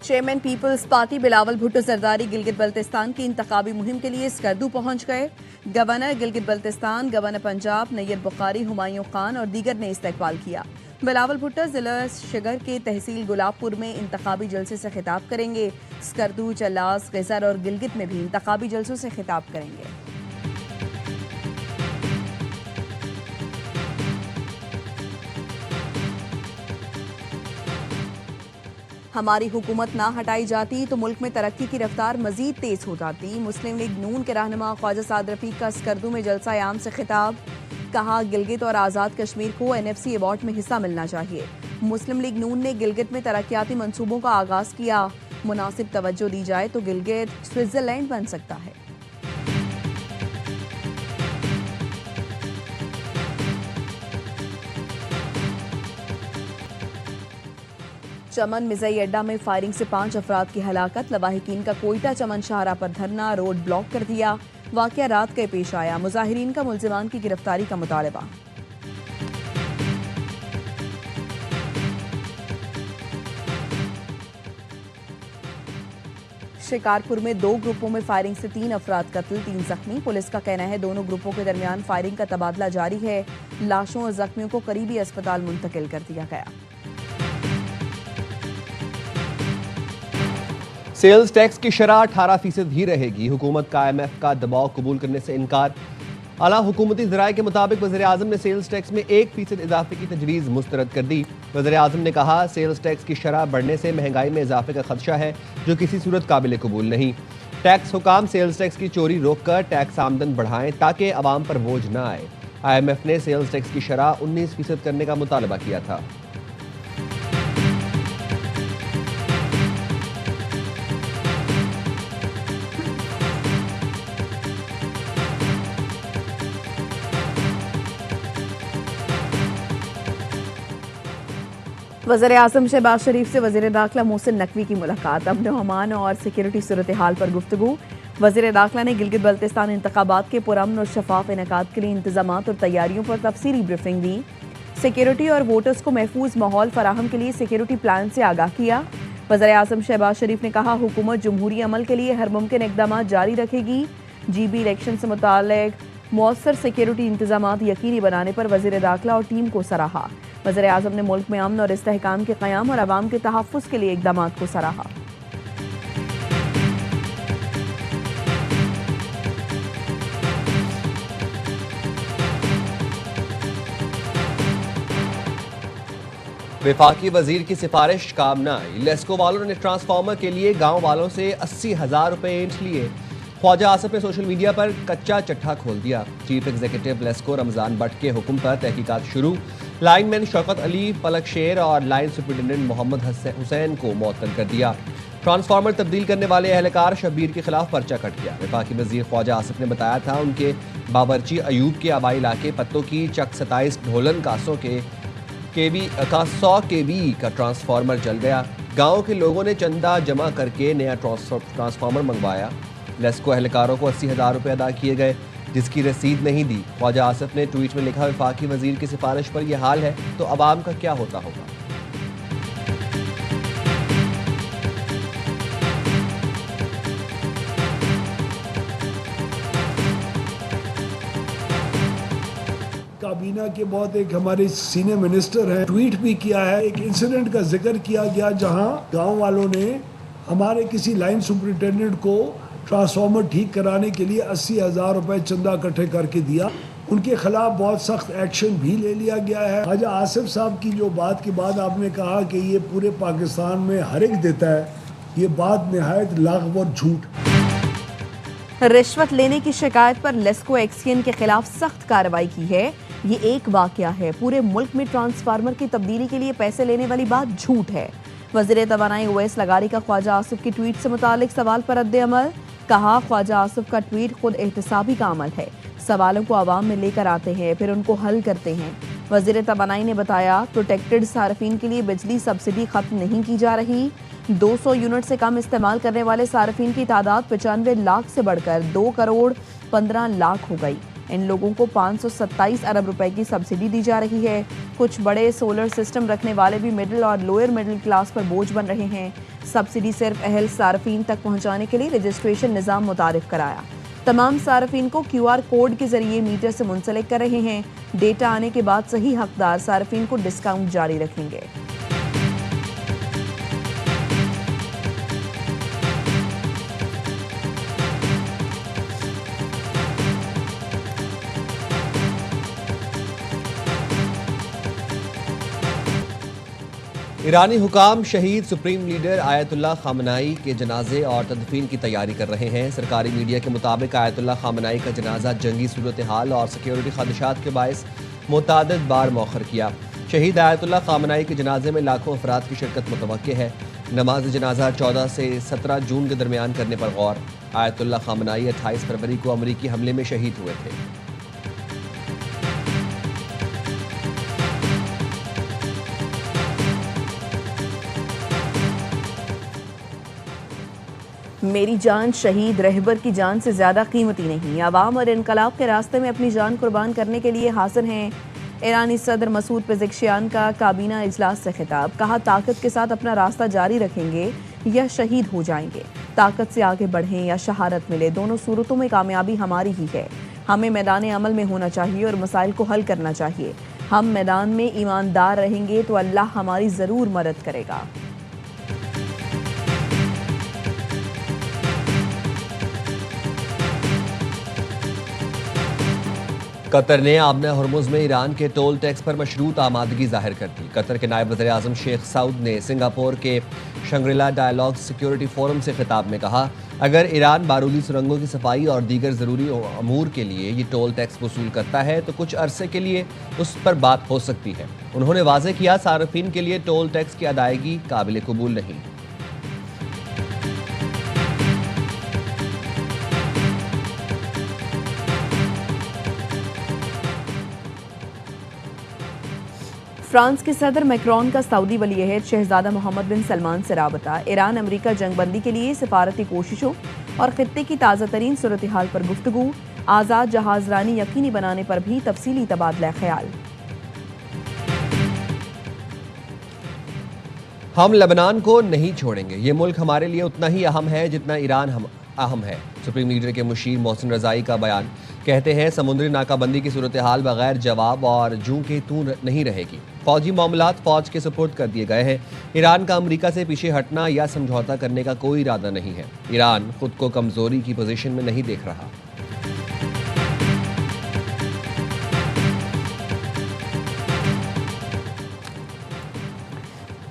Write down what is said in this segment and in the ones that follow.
Chairman Peoples Party Bilawal Bhutto Zardari Gilgit Baltistan की इंतखाबी मुहिम के लिए स्कर्दू पहुंच गए। गवर्नर गिलगित बल्तिस्तान, गवर्नर पंजाब नैय्यर बुखारी, हुमायूं खान और दीगर ने इस्तकबाल किया। बिलावल भुट्टो जिला शिगर के तहसील गुलाबपुर में इंतखाबी जलसे से खिताब करेंगे। स्कर्दू, चल्लास, गजर और गिलगित में भी इंतखाबी जलसों से खिताब करेंगे। हमारी हुकूमत ना हटाई जाती तो मुल्क में तरक्की की रफ्तार मजीद तेज हो जाती। मुस्लिम लीग नून के रहनुमा ख्वाजा साद रफीक का स्कर्दू में जलसा आम से खिताब। कहा, गिलगित और आज़ाद कश्मीर को NFC अवार्ड में हिस्सा मिलना चाहिए। मुस्लिम लीग नून ने गिलगित में तरक्याती मंसूबों का आगाज किया। मुनासिब तवज्जो दी जाए तो गिलगित स्विट्जरलैंड बन सकता है। चमन मिज़ई अड्डा में फायरिंग से 5 अफराद की हलाकत। लवाहिकीन का कोयटा चमन शाहरा पर धरना रोड ब्लॉक कर दिया। वाकया रात के पेश आया। मुजाहिरीन का मुल्जिमान की गिरफ्तारी का मुतालबा। शिकारपुर में 2 ग्रुपों में फायरिंग से 3 अफराद कत्ल, 3 जख्मी। पुलिस का कहना है दोनों ग्रुपों के दरमियान फायरिंग का तबादला जारी है। लाशों और जख्मियों को करीबी अस्पताल मुंतकिल कर दिया गया। सेल्स टैक्स की शरह 18% ही रहेगी। हुकूमत का IMF का दबाव कबूल करने से इनकार। आला हुकूमती ज़राए के मुताबिक वज़ीर आज़म ने सेल्स टैक्स में 1% इजाफे की तजवीज़ मुस्तरद कर दी। वज़ीर आज़म ने कहा, सेल्स टैक्स की शरह बढ़ने से महंगाई में इजाफे का खदशा है जो किसी सूरत काबिल कबूल नहीं। टैक्स हुकाम सेल्स टैक्स की चोरी रोक कर टैक्स आमदन बढ़ाएं ताकि अवाम पर बोझ न आए। IMF ने सेल्स टैक्स की शरह 19% करने का मुतालबा किया था। वज़ीर आज़म शहबाज शरीफ से वज़ीर दाखिला मोहसिन नकवी की मुलाकात। अमन अमान और सिक्योरिटी सूरत हाल पर गुफ्तगू। वज़ीर दाखिला ने गिलगित बल्तिस्तान इंतखाबात के पुरअमन और शफाफ इनेकाद के लिए इंतजामात और तैयारियों पर तफसीली ब्रीफिंग दी। सिक्योरिटी और वोटर्स को महफूज माहौल फराहम के लिए सिक्योरिटी प्लान से आगाह किया। वज़ीर आज़म शहबाज शरीफ ने कहा, हुकूमत जमहूरी अमल के लिए हर मुमकिन इक़दाम जारी रखेगी। GB इलेक्शन से मुताल्लिक़ मौसर सिक्योरिटी इंतजामात यकीनी बनाने पर वज़ीर दाखिला और टीम को सराहा। वज़ीर आज़म ने मुल्क में अमन और इस्तेहकाम के क़याम और अवाम के तहफ़्फ़ुज़ के लिए इक़दामात को सराहा। वफाकी वजीर की सिफारिश काम न आई। लेस्को वालों ने ट्रांसफार्मर के लिए गांव वालों से 80,000 रुपए ऐंठ लिए। ख्वाजा आसिफ ने सोशल मीडिया पर कच्चा चट्ठा खोल दिया। चीफ एग्जीक्यूटिव लेस्को रमजान भट्ट के हुक्म पर तहकीकात शुरू। लाइनमैन शौकत अली, पलक शेर और लाइन सुपरिटेंडेंट मोहम्मद हुसैन को मुअत्तल कर दिया। ट्रांसफार्मर तब्दील करने वाले एहलकार शब्बीर के खिलाफ पर्चा कट गया। वफाकी वजीर ख्वाजा आसिफ ने बताया था उनके बाबरची अयूब के आबाई इलाके पत्तों की चक 27 ढोलन कासों के 100 kV का ट्रांसफार्मर जल गया। गांव के लोगों ने चंदा जमा करके नया ट्रांसफार्मर मंगवाया। लेस्को एहलकारों को 80,000 रुपये अदा किए गए जिसकी रसीद नहीं दी। ख्वाजा आसिफ ने ट्वीट में लिखा, वफाकी वजीर की सिफारिश पर यह हाल है तो अवाम का क्या होता होगा। काबीना के बहुत एक हमारे सीनियर मिनिस्टर हैं, ट्वीट भी किया है। एक इंसिडेंट का जिक्र किया गया जहां गांव वालों ने हमारे किसी लाइन सुपरिटेंडेंट को ट्रांसफार्मर ठीक कराने के लिए 80,000 रुपए चंदा इकट्ठे करके दिया। उनके खिलाफ बहुत सख्त एक्शन भी ले लिया गया है। ख्वाजा आसिफ साहब की जो बात के बाद आपने कहा कि ये पूरे पाकिस्तान में हर एक देता है, ये बात निहायत लाग़व और झूठ। रिश्वत लेने की शिकायत पर लेस्को एक्सियन के खिलाफ सख्त कार्रवाई की है। ये एक वाकया है, पूरे मुल्क में ट्रांसफार्मर की तब्दीली के लिए पैसे लेने वाली बात झूठ है। वज़ीर तवानाई ओवैस लगारी का ख्वाजा आसिफ की ट्वीट से मुतालिक सवाल पर रद्द अमल। कहा, ख्वाजा आसिफ का ट्वीट खुद एहतसाबी का अमल है। सवालों को आवाम में लेकर आते हैं फिर उनको हल करते हैं। वज़ीर तवानाई ने बताया, प्रोटेक्टेड सार्फिन के लिए बिजली सब्सिडी खत्म नहीं की जा रही। 200 यूनिट से कम इस्तेमाल करने वाले सार्फिन की तादाद 95 लाख से बढ़कर 2 करोड़ 15 लाख हो गई। इन लोगों को 527 अरब रुपए की सब्सिडी दी जा रही है। कुछ बड़े सोलर सिस्टम रखने वाले भी मिडिल और लोअर मिडिल क्लास पर बोझ बन रहे हैं। सब्सिडी सिर्फ अहल सार्फिन तक पहुंचाने के लिए रजिस्ट्रेशन निज़ाम मुतारिफ कराया। तमाम सार्फिन को QR कोड के जरिए मीटर से मुंसलिक कर रहे हैं। डेटा आने के बाद सही हकदार सार्फिन को डिस्काउंट जारी रखेंगे। ईरानी हुकाम शहीद सुप्रीम लीडर आयतुल्लाह खामनाई के जनाजे और तदफीन की तैयारी कर रहे हैं। सरकारी मीडिया के मुताबिक आयतुल्लाह खामनाई का जनाजा जंगी सूरत हाल और सिक्योरिटी खदशात के बायस मुतादिद बार मौखर किया। शहीद आयतुल्लाह खामनाई के जनाजे में लाखों अफराद की शिरकत मुतवक्के है। नमाज जनाजा 14 से 17 जून के दरमियान करने पर गौर। आयतुल्लाह खामनाई 28 फरवरी को अमरीकी हमले में शहीद हुए थे। मेरी जान शहीद रहबर की जान से ज़्यादा कीमती नहीं। अवाम और इनकलाब के रास्ते में अपनी जान कुर्बान करने के लिए हाजिर हैं। ईरानी सदर मसूद पेज़ेश्कियान का काबीना इजलास से खिताब। कहा, ताकत के साथ अपना रास्ता जारी रखेंगे या शहीद हो जाएंगे। ताकत से आगे बढ़ें या शहादत मिले, दोनों सूरतों में कामयाबी हमारी ही है। हमें मैदान अमल में होना चाहिए और मसाइल को हल करना चाहिए। हम मैदान में ईमानदार रहेंगे तो अल्लाह हमारी ज़रूर मदद करेगा। कतर ने आमना हरमुज में ईरान के टोल टैक्स पर मशरूत आमादगी जाहिर कर दी। कतर के नायब वज़ीर आज़म शेख सऊद ने सिंगापुर के शंग्रीला डायलॉग सिक्योरिटी फोरम से खिताब में कहा, अगर ईरान बारूदी सुरंगों की सफाई और दीगर ज़रूरी अमूर के लिए ये टोल टैक्स वसूल करता है तो कुछ अरसे के लिए उस पर बात हो सकती है। उन्होंने वाज़ेह किया, सार्फिन के लिए टोल टैक्स की अदायगी काबिल कबूल नहीं। फ्रांस के सदर मैक्रोन का सऊदी वली-ए-अहद शहजादा मोहम्मद बिन सलमान से राबता। ईरान अमेरिका जंगबंदी के लिए सिफारती कोशिशों और खित्ते की ताज़ा तरीन सूरत हाल पर गुफ्तगू। आज़ाद जहाजरानी यकीनी बनाने पर भी तफसीली तबादला ख्याल। हम लेबनान को नहीं छोड़ेंगे। ये मुल्क हमारे लिए उतना ही अहम है जितना ईरान अहम है। सुप्रीम लीडर के मुशीर मोहसिन रज़ाई का बयान। कहते हैं, समुद्री नाकाबंदी की सूरत हाल बगैर जवाब और जूं के तू नहीं रहेगी। फौजी मामलात फौज के सुपुर्द कर दिए गए हैं। ईरान का अमेरिका से पीछे हटना या समझौता करने का कोई इरादा नहीं है। ईरान खुद को कमजोरी की पोजीशन में नहीं देख रहा।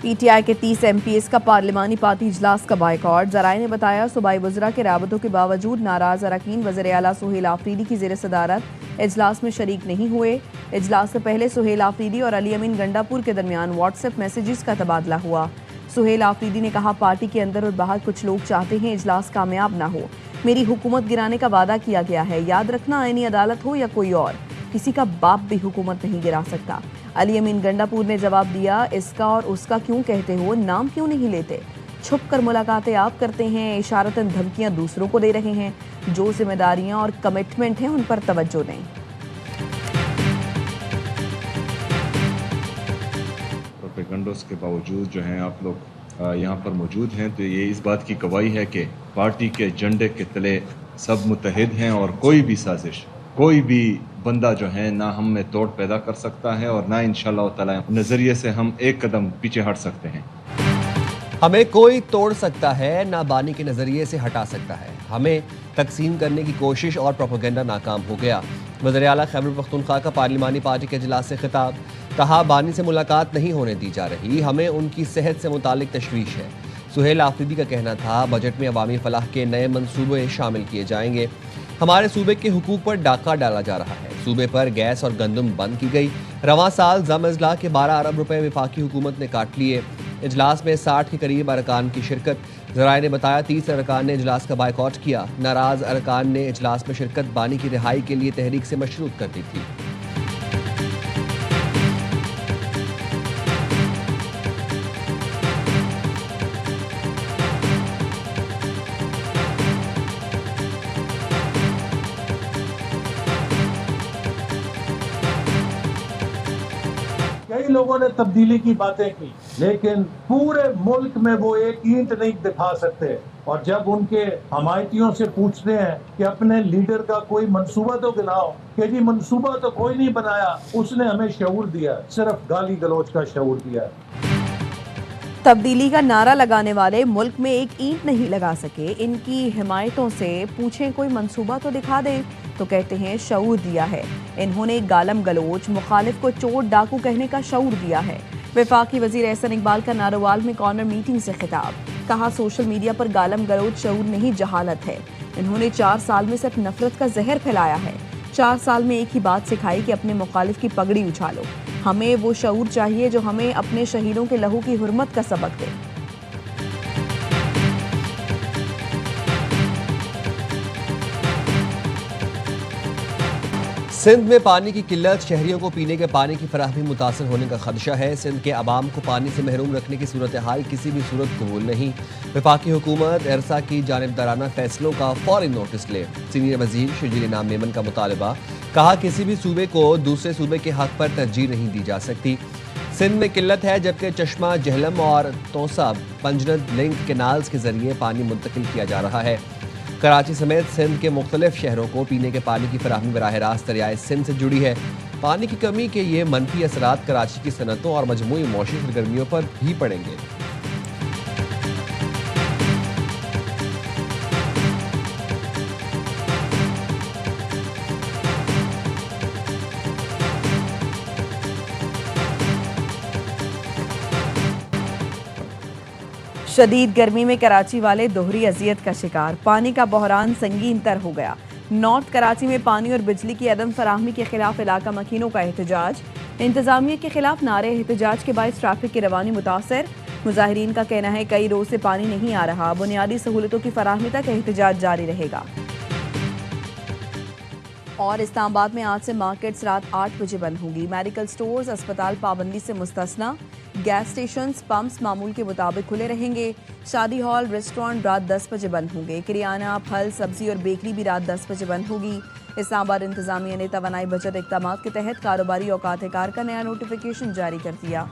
PTI के 30 MPs का पार्लिमानी पार्टी इजलास का बाइकआउट। ज़राए ने बताया, सूबाई वज़रा के राबतों के बावजूद नाराज़ अरकान वज़ीर आला सुहेल आफरीदी की ज़ेर सदारत इजलास में शरीक नहीं हुए। इजलास से पहले सुहेल आफरीदी और अली अमीन गंडापुर के दरमियान व्हाट्सएप मैसेजेस का तबादला हुआ। सुहेल आफरीदी ने कहा, पार्टी के अंदर और बाहर कुछ लोग चाहते हैं इजलास कामयाब ना हो। मेरी हुकूमत गिराने का वादा किया गया है। याद रखना, आईनी अदालत हो या कोई और, किसी का बाप भी हुकूमत नहीं गिरा सकता। अली अमीन गंडापुर ने जवाब दिया, इसका और उसका क्यों कहते हो, नाम क्यों नहीं लेते? छुप कर मुलाकातें आप करते हैं, इशारतन धमकियां दूसरों को दे रहे हैं। जो जिम्मेदारियां और कमिटमेंट हैं उन पर तवज्जो दें। प्रोपेगेंडोस के बावजूद जो हैं आप लोग यहाँ पर मौजूद हैं, तो ये इस बात की गवाही है कि पार्टी के झंडे के तले सब मुत्तहिद हैं और कोई भी साजिश, कोई भी बंदा जो है ना हम में तोड़ पैदा कर सकता है और ना इंशाअल्लाह ताला नज़रिए से हम एक कदम पीछे हट सकते हैं। हमें कोई तोड़ सकता है ना बानी के नज़रिए से हटा सकता है। हमें तकसीम करने की कोशिश और प्रोपेगेंडा नाकाम हो गया। वज़ीर आला खैबर पख्तूनख्वा का पार्लिमानी पार्टी के इजलास से खिताब। कहा, बानी से मुलाकात नहीं होने दी जा रही, हमें उनकी सेहत से मुतालिक तशवीश है। सुहेल आफरीदी का कहना था, बजट में अवामी फलाह के नए मंसूबे शामिल किए जाएंगे। हमारे सूबे के हुकूक पर डाका डाला जा रहा है। सूबे पर गैस और गंदम बंद की गई। रवां साल जम अजला के 12 अरब रुपए विफाकी हुकूमत ने काट लिए। इजलास में 60 के करीब अरकान की शिरकत। ज़राए ने बताया, 30 अरकान ने इजलास का बाइकआउट किया। नाराज अरकान ने इजलास में शिरकत बानी की रिहाई के लिए तहरीक से मशरूत कर दी थी। लोगों ने तब्दीली की बातें की, लेकिन पूरे मुल्क में वो एक ईंट नहीं दिखा सकते। और जब उनके हमायतियों से पूछते हैं कि अपने लीडर का कोई मंसूबा तो गिनाओ, कि जी मंसूबा तो कोई नहीं बनाया, उसने हमें शऊर दिया, सिर्फ गाली गलौज का शऊर दिया। तब्दीली का नारा लगाने वाले मुल्क में एक ईंट नहीं लगा सके। इनकी हिमायतों से पूछें कोई मंसूबा तो दिखा दे, तो कहते हैं शऊर दिया है। इन्होंने गालम गलोच, मुखालिफ को चोर डाकू कहने का शऊर दिया है। वफाकी वजीर एहसन इकबाल का नारोवाल में कॉर्नर मीटिंग से खिताब, कहा सोशल मीडिया पर गालम गलोच शऊर नहीं जहालत है। इन्होंने 4 साल में सिर्फ नफरत का जहर फैलाया है। 4 साल में एक ही बात सिखाई कि अपने मुखालिफ की पगड़ी उछालो। हमें वो शऊर चाहिए जो हमें अपने शहीदों के लहू की हुर्मत का सबक दे। सिंध में पानी की किल्लत, शहरियों को पीने के पानी की फराहमी मुतासर होने का खदशा है। सिंध के अवाम को पानी से महरूम रखने की सूरत हाल किसी भी सूरत कबूल नहीं। वफाकी हुकूमत एरसा की जानिबदाराना फैसलों का फौरी नोटिस ले। सीनियर वजीर शजील इनाम मेमन का मुतालबा, कहा किसी भी सूबे को दूसरे सूबे के हक पर तरजीह नहीं दी जा सकती। सिंध में किल्लत है, जबकि चश्मा, जहलम और तोसा पंजनद लिंक केनाल्स के जरिए पानी मुंतकिल किया जा रहा है। कराची समेत सिंध के मुख्तलिफ शहरों को पीने के पानी की फराहमी बराह रास्त दरियाए सिंध से जुड़ी है। पानी की कमी के ये मनफी असरात कराची की सनतों और मजमूई मौशी सरगर्मियों पर भी पड़ेंगे। शदीद गर्मी में कराची वाले दोहरी अजियत का शिकार। पानी का बहरान संगीन तर हो गया। नॉर्थ कराची में पानी और बिजली की अदम फराहमी के खिलाफ इलाका मकीनों का एहतजाज। इंतजामिया के खिलाफ नारे एहतजाज के बायस ट्रैफिक की रवानी मुतासर। मुजाहिरीन का कहना है कई रोज से पानी नहीं आ रहा। बुनियादी सहूलतों की फराहमी तक एहतजाज जारी रहेगा। और इस्लामाबाद में आज से मार्केट्स रात 8 बजे बंद होंगी। मेडिकल स्टोर्स, अस्पताल पाबंदी से मुस्तस्ना। गैस स्टेशंस, पंप्स मामूल के मुताबिक खुले रहेंगे। शादी हॉल, रेस्टोरेंट रात 10 बजे बंद होंगे। किरियाना, फल, सब्जी और बेकरी भी रात 10 बजे बंद होगी। इस्लामाबाद इंतजामिया ने तवानाई बजट इक़दामात के तहत कारोबारी औकात कार का नया नोटिफिकेशन जारी कर दिया।